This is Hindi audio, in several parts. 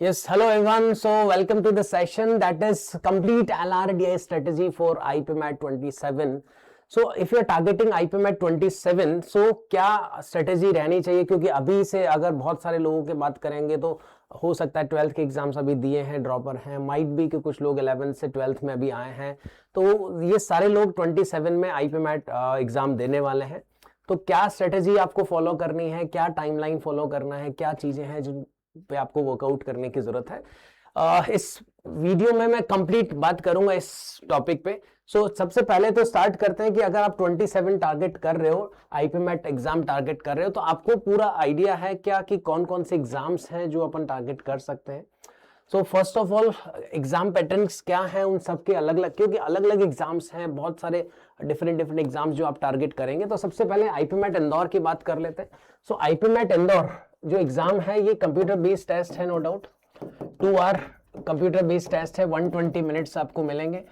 Yes, hello everyone. So welcome to the session that is complete LRDI strategy for IPMAT 27. So if you are targeting IPMAT 27, so क्या strategy रहनी चाहिए, क्योंकि अभी से अगर बहुत सारे लोगों की बात करेंगे तो हो सकता है 12th के एग्जाम्स अभी दिए हैं, ड्रॉपर हैं, माइट भी कि कुछ लोग 11th से 12th में अभी आए हैं, तो ये सारे लोग 27 में IPMAT एग्जाम देने वाले हैं। तो क्या स्ट्रेटेजी आपको फॉलो करनी है, क्या टाइमलाइन फॉलो करना है, क्या चीजें हैं जिन पे आपको वर्कआउट करने की जरूरत है, इस वीडियो में मैं कंप्लीट बात करूंगा इस टॉपिक पे। सबसे पहले तो स्टार्ट करते हैं कि अगर आप 27 टारगेट कर रहे हो, आईपीमैट एग्जाम टारगेट कर रहे हो, तो आपको पूरा आइडिया है क्या कि कौन कौन से एग्जाम्स हैं जो अपन टारगेट कर सकते हैं। So first of all exam patterns क्या हैं, उन सबके अलग अलग, क्योंकि अलग अलग एग्जाम्स हैं, बहुत सारे डिफरेंट एग्जाम्स जो आप टारगेट करेंगे। तो सबसे पहले आईपीमैट इंदौर की बात कर लेते हैं। सो आईपीमैट इंदौर जो एग्जाम है ये कंप्यूटर बेस्ड टेस्ट है, no doubt 2 hour computer based test है, 120 मिनट्स आपको मिलेंगे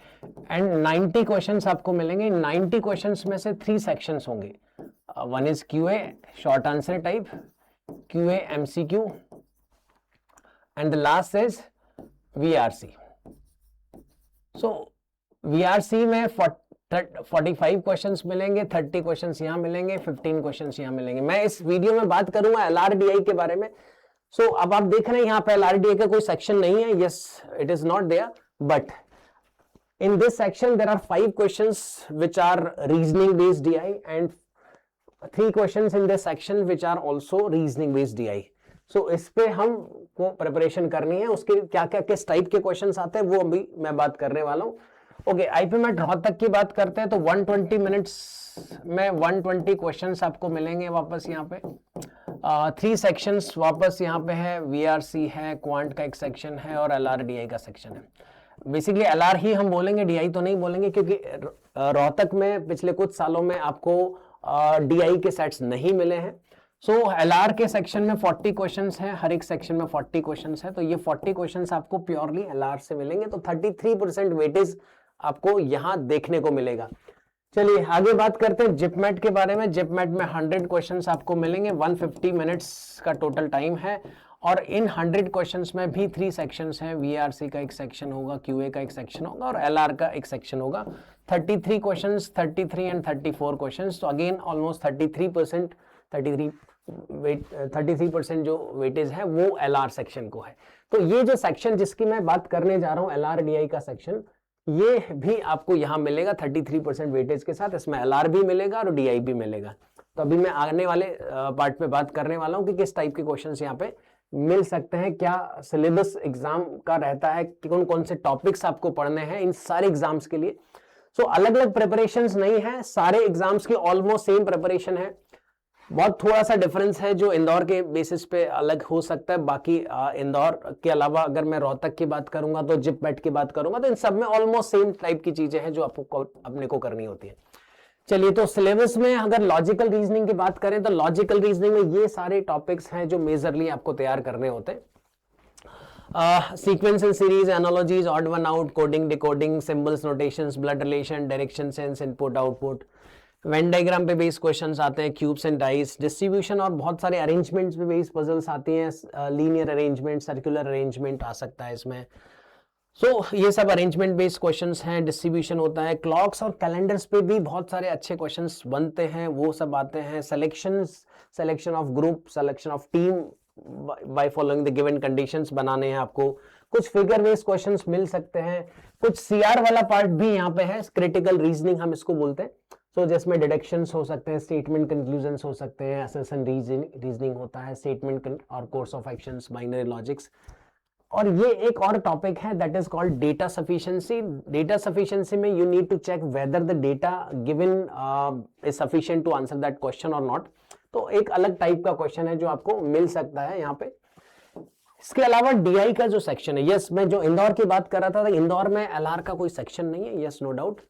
एंड 90 क्वेश्चंस आपको मिलेंगे। 90 क्वेश्चंस में से 3 सेक्शंस होंगे। One is QA short answer type, QA MCQ and the last is VRC. So VRC में 45 क्वेश्चंस मिलेंगे, 30 क्वेश्चंस यहाँ मिलेंगे, 15 क्वेश्चंस यहाँ मिलेंगे। मैं इस वीडियो में बात करूंगा LRDI के बारे में। अब आप देख रहे हैं यहाँ पे LRDI का कोई सेक्शन नहीं है, yes it is not there, but in this section there are 5 questions which are reasoning based DI and 3 questions in this section which are also reasoning based DI. इस पे हम को प्रिपरेशन करनी है, उसके क्या क्या किस टाइप के क्वेश्चंस आते हैं वो अभी मैं बात करने वाला हूँ। ओके, आईपीमैट रोहतक की बात करते हैं तो 120 मिनट्स में 120 क्वेश्चंस आपको मिलेंगे। वापस यहाँ पे 3 सेक्शंस वापस यहाँ पे है, वीआरसी है, क्वांट का एक सेक्शन है और एलआरडीआई का सेक्शन है। बेसिकली एलआर ही हम बोलेंगे, डीआई तो नहीं बोलेंगे, क्योंकि रोहतक में पिछले कुछ सालों में आपको डीआई के सेट्स नहीं मिले हैं। एलआर के सेक्शन में 40 क्वेश्चंस हैं, हर एक सेक्शन में 40 क्वेश्चंस है, तो ये 40 क्वेश्चंस आपको प्योरली एलआर से मिलेंगे, तो 33% वेटेज आपको यहां देखने को मिलेगा। चलिए आगे बात करते हैं जिपमेट के बारे में। जिपमेट में 100 क्वेश्चंस आपको मिलेंगे, 150 मिनट्स का टोटल टाइम है और इन 100 क्वेश्चंस में भी 3 सेक्शंस हैं, वीआरसी का एक सेक्शन होगा, क्यूए का एक सेक्शन होगा और एलआर का एक सेक्शन होगा। 33 क्वेश्चंस, 33 एंड 34 क्वेश्चंस, तो अगेन ऑलमोस्ट 33% जो वेटेज है वो एलआर सेक्शन को है। तो ये जो सेक्शन जिसकी मैं बात करने जा रहा हूं, एलआरडीआई का सेक्शन, ये भी आपको यहां मिलेगा 33% वेटेज के साथ। इसमें एलआर भी मिलेगा और डीआई भी मिलेगा। तो अभी मैं आने वाले पार्ट पे बात करने वाला हूं कि किस टाइप के क्वेश्चंस यहाँ पे मिल सकते हैं, क्या सिलेबस एग्जाम का रहता है, कि कौन कौन से टॉपिक्स आपको पढ़ने हैं इन सारे एग्जाम्स के लिए। अलग अलग प्रिपरेशंस नहीं है, सारे एग्जाम्स की ऑलमोस्ट सेम प्रिपरेशन है। बहुत थोड़ा सा डिफरेंस है जो इंदौर के बेसिस पे अलग हो सकता है। बाकी इंदौर के अलावा अगर मैं रोहतक की बात करूंगा तो जिपमेट की बात करूंगा, तो इन सब में ऑलमोस्ट सेम टाइप की चीजें हैं जो आपको अपने को करनी होती है। चलिए, तो सिलेबस में अगर लॉजिकल रीजनिंग की बात करें तो लॉजिकल रीजनिंग में ये सारे टॉपिक्स हैं जो मेजरली आपको तैयार करने होते हैं। Sequence and series, analogies, odd one out, coding decoding, symbols, notations, blood relation, direction sense, input output, Venn diagram पे बेस्ड क्वेश्चंस आते हैं, क्यूब्स एंड डाइस, डिस्ट्रीब्यूशन और बहुत सारे अरेंजमेंट्स पे बेस्ड पजल्स आती हैं, लीनियर अरेंजमेंट, सर्कुलर अरेंजमेंट आ सकता है इसमें। ये सब अरेंजमेंट बेस्ड क्वेश्चंस हैं। डिस्ट्रीब्यूशन होता है, क्लॉक्स और कैलेंडर्स पे भी बहुत सारे अच्छे क्वेश्चंस बनते हैं, वो सब आते हैं। Selection of group, selection of team by following the given conditions बनाने हैं आपको। कुछ फिगर बेस्ड क्वेश्चंस मिल सकते हैं, कुछ सीआर वाला पार्ट भी यहाँ पे है, क्रिटिकल रीजनिंग हम इसको बोलते हैं। जिसमें डिडक्शंस हो सकते हैं, स्टेटमेंट कंक्लूजन्स हो सकते हैं, असर्शन रीजनिंग होता है, स्टेटमेंट और course of actions, binary logics. और ये एक और टॉपिक है that is called data sufficiency. Data sufficiency में you need to check whether the data given is sufficient to answer that question और नॉट। तो एक अलग टाइप का क्वेश्चन है जो आपको मिल सकता है यहाँ पे। इसके अलावा डीआई का जो सेक्शन है, यस मैं जो इंदौर की बात कर रहा था, इंदौर में एलआर का कोई सेक्शन नहीं है, यस नो डाउट,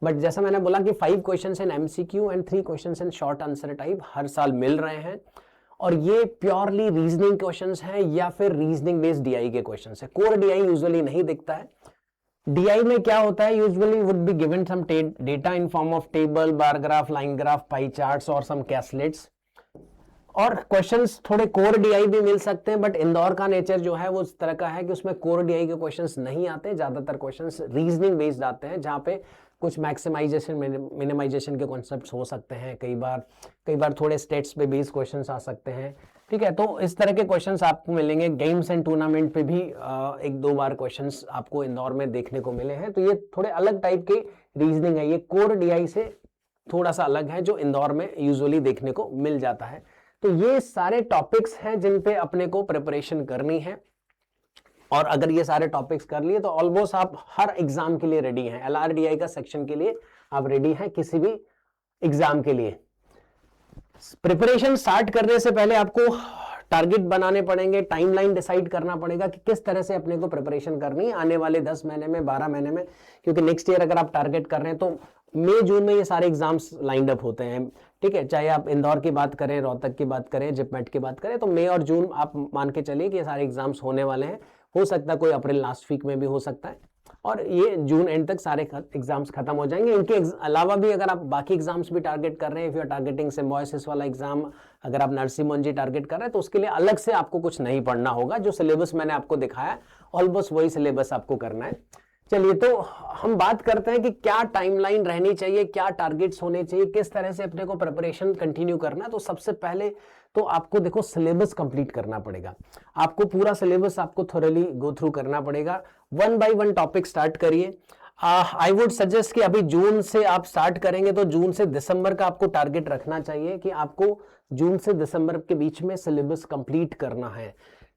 बट जैसा मैंने बोला कि 5 questions in MCQ and 3 questions in short answer type हर साल मिल रहे हैं, और ये प्योरली रीजनिंग क्वेश्चंस हैं या फिर रीजनिंग बेस्ड डीआई के क्वेश्चंस है। कोर डीआई यूजुअली नहीं दिखता है। डीआई में क्या होता है, usually would be given some data in form of table, bar graph, line graph, pie charts और सम कैसलेट्स, और क्वेश्चंस थोड़े कोर डीआई भी मिल सकते हैं, बट इंदौर का नेचर जो है वो इस तरह का है कि उसमें कोर डीआई के क्वेश्चंस नहीं आते, ज्यादातर क्वेश्चंस रीजनिंग बेस्ड आते हैं, जहाँ पे कुछ मैक्सिमाइजेशन मिनिमाइजेशन के कॉन्सेप्ट्स हो सकते हैं, कई बार थोड़े स्टेट्स पे बेस्ड क्वेश्चंस आ सकते हैं। ठीक है, तो इस तरह के क्वेश्चंस आपको मिलेंगे। गेम्स एंड टूर्नामेंट पे भी एक दो बार क्वेश्चंस आपको इंदौर में देखने को मिले हैं, तो ये थोड़े अलग टाइप के रीजनिंग है, ये कोर डीआई से थोड़ा सा अलग है जो इंदौर में यूजुअली देखने को मिल जाता है। तो ये सारे टॉपिक्स हैं जिन पे अपने को प्रिपरेशन करनी है, और अगर ये सारे टॉपिक्स कर लिए तो ऑलमोस्ट आप हर एग्जाम के लिए रेडी हैं। एलआरडीआई का सेक्शन के लिए आप रेडी हैं, किसी भी एग्जाम के लिए। प्रिपरेशन स्टार्ट करने से पहले आपको टारगेट बनाने पड़ेंगे, टाइमलाइन डिसाइड करना पड़ेगा कि किस तरह से अपने को प्रिपरेशन करनी है आने वाले 10 महीने में, 12 महीने में, क्योंकि नेक्स्ट ईयर अगर आप टारगेट कर रहे हैं तो मई जून में ये सारे एग्जाम्स लाइंड अप होते हैं। ठीक है, चाहे आप इंदौर की बात करें, रोहतक की बात करें, जिपमेट की बात करें, तो मई और जून आप मान के चलिए कि ये सारे एग्जाम्स होने वाले हैं। हो सकता है कोई अप्रैल लास्ट वीक में भी हो सकता है, और ये जून एंड तक सारे एग्जाम्स खत्म हो जाएंगे। इनके अलावा भी अगर आप बाकी एग्जाम्स भी टारगेट कर रहे हैं, if you are targeting Symbiosis वाला एग्जाम, अगर आप नरसिम्हन टारगेट कर रहे हैं, तो उसके लिए अलग से आपको कुछ नहीं पढ़ना होगा। जो सिलेबस मैंने आपको दिखाया ऑलमोस्ट वही सिलेबस आपको करना है। चलिए, तो हम बात करते हैं कि क्या टाइमलाइन रहनी चाहिए, क्या टारगेट्स होने चाहिए, किस तरह से अपने को प्रिपरेशन कंटिन्यू करना है। तो सबसे पहले तो आपको देखो सिलेबस कंप्लीट करना पड़ेगा, आपको पूरा सिलेबस आपको थोरली गो थ्रू करना पड़ेगा। 1 बाय 1 टॉपिक स्टार्ट करिए। आई वुड सजेस्ट कि अभी जून से आप स्टार्ट करेंगे तो जून से दिसंबर का आपको टारगेट रखना चाहिए कि आपको जून से दिसंबर के बीच में सिलेबस कंप्लीट करना है।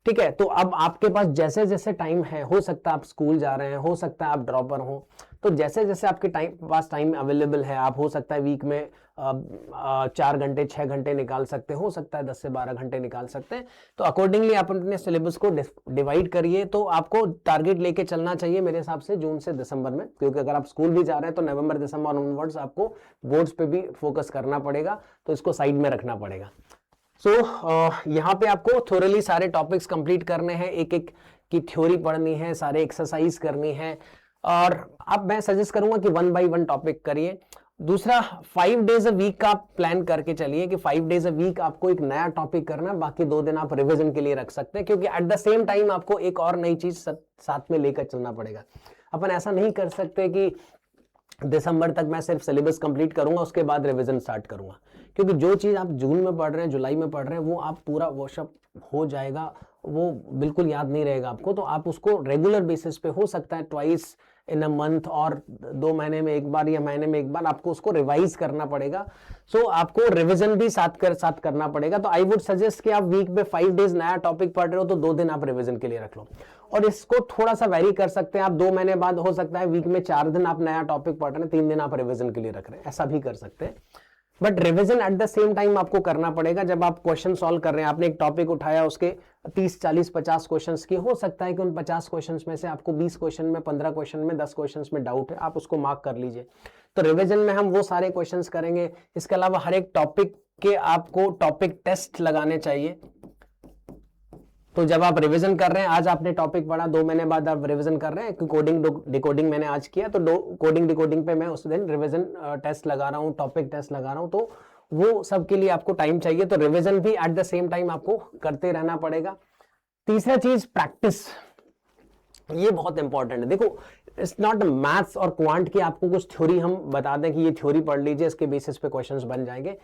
ठीक है, तो अब आपके पास जैसे जैसे टाइम है, हो सकता है आप स्कूल जा रहे हैं, हो सकता है आप ड्रॉपर हो, तो जैसे जैसे आपके पास टाइम अवेलेबल है, आप हो सकता है वीक में 4 घंटे 6 घंटे निकाल सकते हो सकता है 10 से 12 घंटे निकाल सकते हैं। तो अकॉर्डिंगली आप अपने सिलेबस को डिवाइड करिए। तो आपको टारगेट लेके चलना चाहिए मेरे हिसाब से जून से दिसंबर में, क्योंकि अगर आप स्कूल भी जा रहे हैं तो नवंबर दिसंबर ऑनवर्ड्स आपको बोर्ड्स पे भी फोकस करना पड़ेगा, तो इसको साइड में रखना पड़ेगा। सो यहाँ पे आपको थोरली सारे टॉपिक्स कंप्लीट करने हैं, एक एक की थ्योरी पढ़नी है, सारे एक्सरसाइज करनी है, और अब मैं सजेस्ट करूंगा कि 1 बाय 1 टॉपिक करिए। दूसरा, 5 डेज अ वीक का प्लान करके चलिए कि 5 डेज अ वीक आपको एक नया टॉपिक करना है, बाकी 2 दिन आप रिवीजन के लिए रख सकते हैं, क्योंकि एट द सेम टाइम आपको एक और नई चीज साथ में लेकर चलना पड़ेगा। अपन ऐसा नहीं कर सकते कि दिसंबर तक मैं सिर्फ सिलेबस कंप्लीट करूंगा उसके बाद रिवीजन स्टार्ट करूंगा, क्योंकि जो चीज आप जून में पढ़ रहे हैं, जुलाई में पढ़ रहे हैं, वो आप पूरा वर्कशॉप हो जाएगा, वो बिल्कुल याद नहीं रहेगा आपको। तो आप उसको रेगुलर बेसिस पे, हो सकता है ट्वाइस इन अ मंथ और 2 महीने में एक बार या महीने में एक बार आपको उसको रिवाइज करना पड़ेगा। सो आपको रिवीजन भी साथ करना पड़ेगा। तो आई वुड सजेस्ट कि आप वीक में 5 डेज नया टॉपिक पढ़ रहे हो तो 2 दिन आप रिवीजन के लिए रख लो, और इसको थोड़ा सा वेरी कर सकते हैं आप। 2 महीने बाद हो सकता है वीक में 4 दिन आप नया टॉपिक पढ़ रहे हैं, 3 दिन आप रिवीजन के लिए रख रहे हैं, ऐसा भी कर सकते हैं। But revision at the same time आपको करना पड़ेगा। जब आप क्वेश्चन सॉल्व कर रहे हैं, आपने एक टॉपिक उठाया, उसके 30 40 50 क्वेश्चंस की, हो सकता है कि उन 50 क्वेश्चंस में से आपको 20 क्वेश्चन में, 15 क्वेश्चन में, 10 क्वेश्चंस में डाउट है, आप उसको मार्क कर लीजिए। तो रिवीजन में हम वो सारे क्वेश्चंस करेंगे। इसके अलावा हर एक टॉपिक के आपको टॉपिक टेस्ट लगाने चाहिए। तो जब आप रिवीजन कर रहे हैं, आज आपने टॉपिक पढ़ा, 2 महीने बाद आप रिवीजन कर रहे हैं कि कोडिंग डिकोडिंग मैंने आज किया, तो कोडिंग डिकोडिंग पे मैं उस दिन रिवीजन टेस्ट लगा रहा हूँ, टॉपिक टेस्ट लगा रहा हूँ, तो वो सब के लिए आपको टाइम चाहिए। तो रिवीजन भी एट द सेम टाइम आपको करते रहना पड़ेगा। तीसरा चीज, प्रैक्टिस, ये बहुत इंपॉर्टेंट है। देखो, इट्स नॉट मैथ्स और क्वांट की आपको कुछ थ्योरी हम बता दें कि ये थ्योरी पढ़ लीजिए, इसके बेसिस पे क्वेश्चंस बन जाएंगे।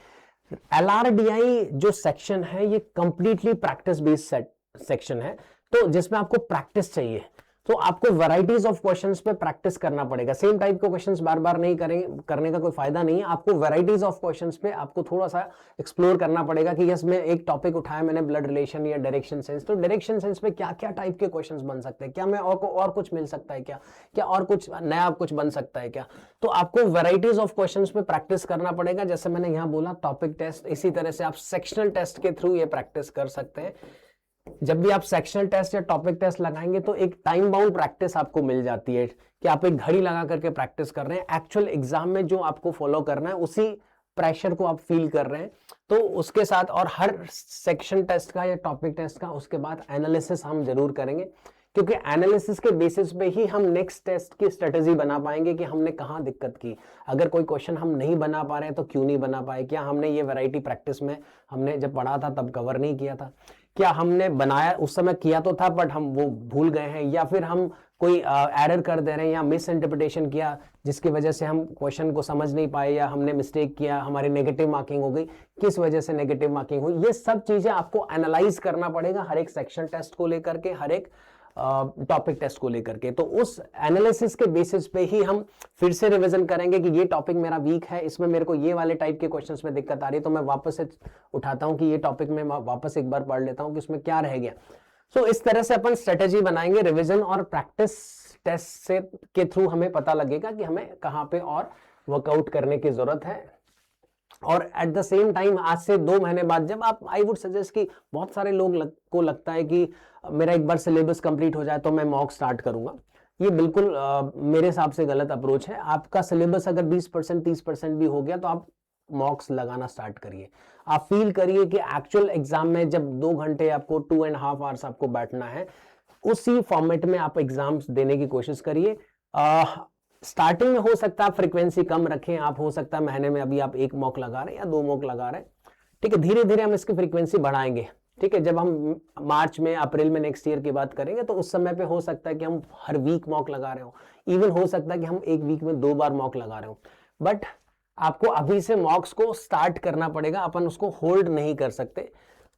एलआरडीआई जो सेक्शन है ये कंप्लीटली प्रैक्टिस बेस्ड सेक्शन है, तो जिसमें आपको प्रैक्टिस चाहिए। तो आपको वैरायटीज ऑफ क्वेश्चंस पे प्रैक्टिस करना पड़ेगा। सेम टाइप के क्वेश्चंस बार बार नहीं करने का कोई फायदा नहीं है। आपको वैरायटीज ऑफ क्वेश्चंस पे आपको थोड़ा सा एक्सप्लोर करना पड़ेगा कि यस, मैं एक टॉपिक उठाया मैंने, ब्लड रिलेशन या डायरेक्शन सेंस, तो डायरेक्शन सेंस पे क्या क्या टाइप के क्वेश्चंस बन सकते हैं, क्या मैं और कुछ मिल सकता है, क्या और कुछ नया कुछ बन सकता है क्या। तो आपको वैरायटीज ऑफ क्वेश्चंस पे प्रैक्टिस करना पड़ेगा। जैसे मैंने यहाँ बोला टॉपिक टेस्ट, इसी तरह से आप सेक्शनल टेस्ट के थ्रू ये प्रैक्टिस कर सकते हैं। जब भी आप सेक्शनल टेस्ट या टॉपिक टेस्ट लगाएंगे तो एक टाइम बाउंड प्रैक्टिस आपको मिल जाती है कि आप एक घड़ी लगा करके प्रैक्टिस कर रहे हैं। एक्चुअल एग्जाम में जो आपको फॉलो करना है उसी प्रेशर को आप फील कर रहे हैं, तो उसके साथ, और हर सेक्शन टेस्ट का या टॉपिक टेस्ट का उसके बाद एनालिसिस हम जरूर करेंगे, क्योंकि एनालिसिस के बेसिस पे ही हम नेक्स्ट टेस्ट की स्ट्रेटेजी बना पाएंगे कि हमने कहाँ दिक्कत की। अगर कोई क्वेश्चन हम नहीं बना पा रहे हैं तो क्यों नहीं बना पाए, क्या हमने ये वैरायटी प्रैक्टिस में हमने जब पढ़ा था तब कवर नहीं किया था, क्या हमने बनाया उस समय किया तो था बट हम वो भूल गए हैं, या फिर हम कोई एरर कर दे रहे हैं या मिस इंटरप्रिटेशन किया जिसकी वजह से हम क्वेश्चन को समझ नहीं पाए, या हमने मिस्टेक किया, हमारी नेगेटिव मार्किंग हो गई, किस वजह से नेगेटिव मार्किंग हुई। ये सब चीजें आपको एनालाइज करना पड़ेगा हर एक सेक्शन टेस्ट को लेकर के, हर एक टॉपिक टेस्ट को लेकर के। तो उस एनालिसिस के बेसिस पे ही हम फिर से रिवीजन करेंगे कि ये टॉपिक मेरा वीक है, इसमें मेरे को ये वाले टाइप के क्वेश्चंस में दिक्कत आ रही है, तो मैं वापस से उठाता हूं कि ये टॉपिक में वापस एक बार पढ़ लेता हूं कि इसमें क्या रह गया। सो इस तरह से अपन स्ट्रेटेजी बनाएंगे, रिवीजन और प्रैक्टिस टेस्ट से के थ्रू हमें पता लगेगा कि हमें कहाँ पे और वर्कआउट करने की जरूरत है। और एट द सेम टाइम आज से 2 महीने बाद जब आप, आई वुड सजेस्ट कि बहुत सारे लोग को लगता है कि मेरा एक बार सिलेबस कंप्लीट हो जाए तो मैं मॉक स्टार्ट करूंगा। ये बिल्कुल मेरे हिसाब से गलत अप्रोच है। आपका सिलेबस अगर 20% 30% भी हो गया तो आप मॉक्स लगाना स्टार्ट करिए। आप फील करिए कि एक्चुअल एग्जाम में जब 2 घंटे आपको 2.5 आवर्स आपको बैठना है, उसी फॉर्मेट में आप एग्जाम्स देने की कोशिश करिए। स्टार्टिंग में हो सकता है फ्रीक्वेंसी कम रखें, आप हो सकता है महीने में अभी आप 1 मॉक लगा रहे हैं या 2 मॉक लगा रहे हैं, ठीक है। धीरे धीरे हम इसकी फ्रीक्वेंसी बढ़ाएंगे, ठीक है। जब हम मार्च में अप्रैल में नेक्स्ट ईयर की बात करेंगे तो उस समय पे हो सकता है कि हम हर वीक मॉक लगा रहे हो, इवन हो सकता है कि हम एक वीक में 2 बार मॉक लगा रहे हो। बट आपको अभी से मॉक्स को स्टार्ट करना पड़ेगा, अपन उसको होल्ड नहीं कर सकते।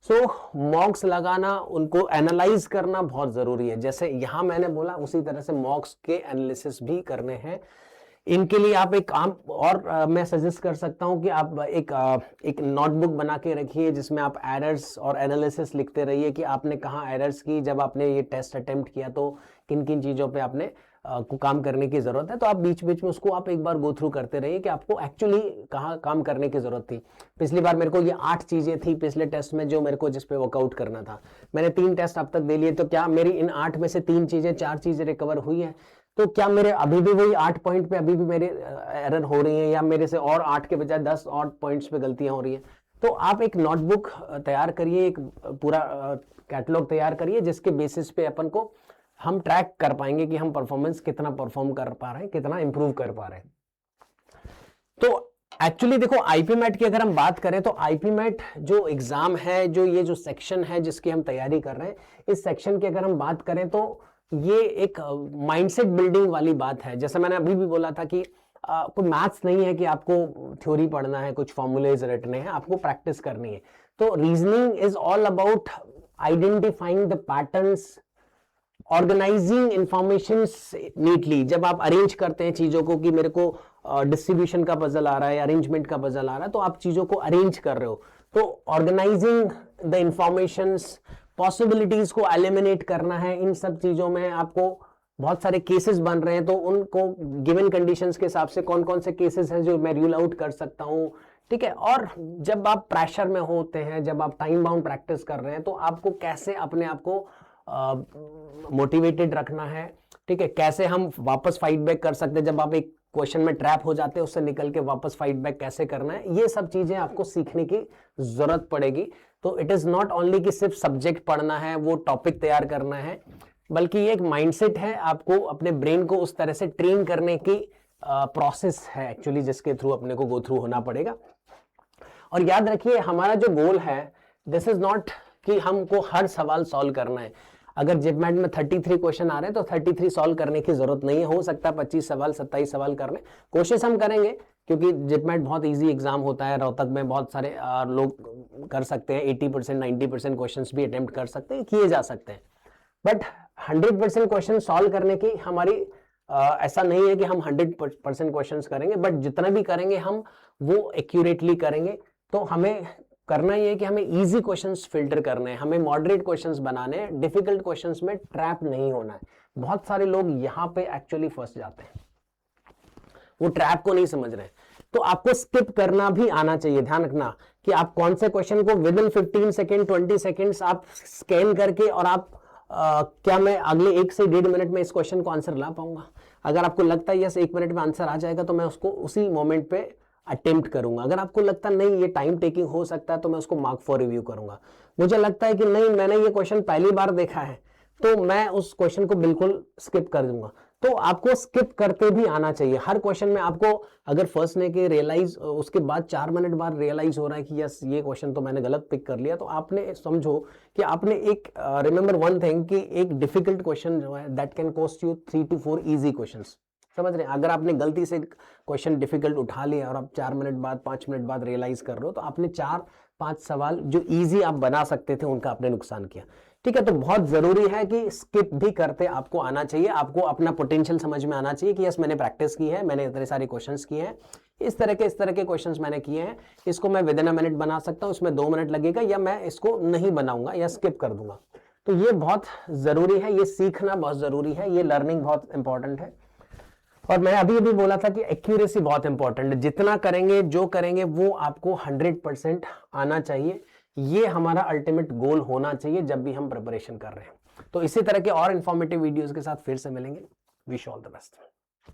सो मॉक्स लगाना, उनको एनालाइज करना बहुत जरूरी है। जैसे यहां मैंने बोला उसी तरह से मॉक्स के एनालिसिस भी करने हैं। इनके लिए आप एक काम और मैं सजेस्ट कर सकता हूं कि आप एक नोटबुक बना के रखिए जिसमें आप एरर्स और एनालिसिस लिखते रहिए कि आपने कहाँ एरर्स की, जब आपने ये टेस्ट अटेम्प्ट किया तो किन किन चीज़ों पे आपने को काम करने की जरूरत है। तो आप बीच बीच में उसको आप एक बार गो थ्रू करते रहिए कि आपको एक्चुअली कहाँ काम करने की जरूरत थी। पिछली बार मेरे को ये 8 चीजें थी पिछले टेस्ट में जो मेरे को जिस पे वर्कआउट करना था, मैंने 3 टेस्ट अब तक दे लिए, तो क्या मेरी इन 8 में से 3 चीजें 4 चीजें रिकवर हुई है? तो क्या मेरे अभी भी वही 8 पॉइंट पे अभी भी मेरे एरर हो रही है, या मेरे से और 8 के बजाय 10 और पॉइंट्स पे गलतियां हो रही है? तो आप एक नोटबुक तैयार करिए, एक पूरा कैटलॉग तैयार करिए जिसके बेसिस पे अपन को हम ट्रैक कर पाएंगे कि हम परफॉर्मेंस कितना परफॉर्म कर पा रहे हैं, कितना इंप्रूव कर पा रहे हैं। तो एक्चुअली देखो आईपीमैट की अगर हम बात करें तो आईपीमैट जो एग्जाम है, जो ये जो सेक्शन है जिसकी हम तैयारी कर रहे हैं, इस सेक्शन की अगर हम बात करें तो ये एक माइंडसेट बिल्डिंग वाली बात है। जैसे मैंने अभी भी बोला था कि कोई मैथ्स नहीं है कि आपको थ्योरी पढ़ना है, कुछ फॉर्मूलेज रटने हैं, आपको प्रैक्टिस करनी है। तो reasoning is all about identifying the patterns, organizing information neatly. जब आप अरेंज करते हैं चीजों को कि मेरे को डिस्ट्रीब्यूशन का पजल आ रहा है, अरेंजमेंट का पजल आ रहा है, तो आप चीजों को अरेंज कर रहे हो। तो ऑर्गेनाइजिंग द इंफॉर्मेशंस, पॉसिबिलिटीज को एलिमिनेट करना है, इन सब चीजों में आपको बहुत सारे केसेस बन रहे हैं, तो उनको गिवन कंडीशंस के हिसाब से कौन कौन से केसेस हैं जो मैं रूल आउट कर सकता हूं, ठीक है। और जब आप प्रेशर में होते हैं, जब आप टाइम बाउंड प्रैक्टिस कर रहे हैं, तो आपको कैसे अपने आप को मोटिवेटेड रखना है, ठीक है। कैसे हम वापस फाइट बैक कर सकते हैं, जब आप एक क्वेश्चन में ट्रैप हो जाते हैं उससे निकल के वापस फाइट बैक कैसे करना है, ये सब चीजें आपको सीखने की जरूरत पड़ेगी। तो इट इज नॉट ओनली कि सिर्फ सब्जेक्ट पढ़ना है, वो टॉपिक तैयार करना है, बल्कि ये एक माइंडसेट है, आपको अपने ब्रेन को उस तरह से ट्रेन करने की प्रोसेस है एक्चुअली, जिसके थ्रू अपने को गो थ्रू होना पड़ेगा। और याद रखिए हमारा जो गोल है, दिस इज नॉट कि हमको हर सवाल सॉल्व करना है। अगर जिपमैट में 33 क्वेश्चन आ रहे हैं तो 33 सॉल्व करने की जरूरत नहीं है, हो सकता है 25 सवाल 27 सवाल करने कोशिश हम करेंगे, क्योंकि जिपमैट बहुत इजी एग्जाम होता है। रोहतक में बहुत सारे लोग कर सकते हैं, 80% 90% क्वेश्चन भी अटेम्प्ट कर सकते हैं, किए जा सकते हैं। बट 100% क्वेश्चन सॉल्व करने की हमारी ऐसा नहीं है कि हम 100% क्वेश्चन करेंगे, बट जितना भी करेंगे हम वो एक्यूरेटली करेंगे। तो हमें करना ये है कि हमें इजी क्वेश्चंस फिल्टर करने हैं, हमें मॉडरेट क्वेश्चंस बनाने हैं, डिफिकल्ट क्वेश्चंस में ट्रैप नहीं होना है। बहुत सारे लोग यहाँ पे एक्चुअली फंस जाते हैं, वो ट्रैप को नहीं समझ रहे हैं। तो आपको स्किप करना भी आना चाहिए। ध्यान रखना कि आप कौन से क्वेश्चन को विद इन 15 सेकेंड 20 सेकेंड्स आप स्कैन करके, और आप क्या मैं अगले 1 से 1.5 मिनट में इस क्वेश्चन को आंसर ला पाऊंगा। अगर आपको लगता है यस 1 मिनट में आंसर आ जाएगा तो मैं उसको उसी मोमेंट पे अटेम्प्ट करूंगा। अगर आपको लगता नहीं ये टाइम टेकिंग हो सकता है तो मैं उसको मार्क फॉर रिव्यू करूंगा। मुझे लगता है कि नहीं, मैंने ये क्वेश्चन पहली बार देखा है तो मैं उस क्वेश्चन को बिल्कुल स्किप कर दूंगा। तो आपको स्किप करते भी आना चाहिए हर क्वेश्चन में। आपको अगर फर्स्ट ने के रियलाइज, उसके बाद 4 मिनट बाद रियलाइज हो रहा है कि यस ये क्वेश्चन तो मैंने गलत पिक कर लिया, तो आपने समझो कि आपने एक रिमेंबर वन थिंग कि एक डिफिकल्ट क्वेश्चन जो है that can cost you 3 to 4 easy questions. समझ रहे हैं? अगर आपने गलती से क्वेश्चन डिफिकल्ट उठा लिया और आप 4 मिनट बाद 5 मिनट बाद रियलाइज कर रहे हो, तो आपने 4-5 सवाल जो इजी आप बना सकते थे उनका आपने नुकसान किया। ठीक है, तो बहुत जरूरी है कि स्किप भी करते आपको आना चाहिए। आपको अपना पोटेंशियल समझ में आना चाहिए कि यस मैंने प्रैक्टिस की है, मैंने इतने सारे क्वेश्चंस किए हैं, इस तरह के क्वेश्चंस मैंने किए हैं, इसको मैं विद इन अ मिनट बना सकता हूं, इसमें 2 मिनट लगेगा, या मैं इसको नहीं बनाऊंगा या स्किप कर दूंगा। तो ये बहुत जरूरी है, ये सीखना बहुत जरूरी है, ये लर्निंग बहुत इंपॉर्टेंट है। और मैं अभी अभी बोला था कि एक्यूरेसी बहुत इंपॉर्टेंट है। जितना करेंगे, जो करेंगे वो आपको 100% आना चाहिए। ये हमारा अल्टीमेट गोल होना चाहिए जब भी हम प्रिपरेशन कर रहे हैं। तो इसी तरह के और इंफॉर्मेटिव वीडियोस के साथ फिर से मिलेंगे। Wish all the best.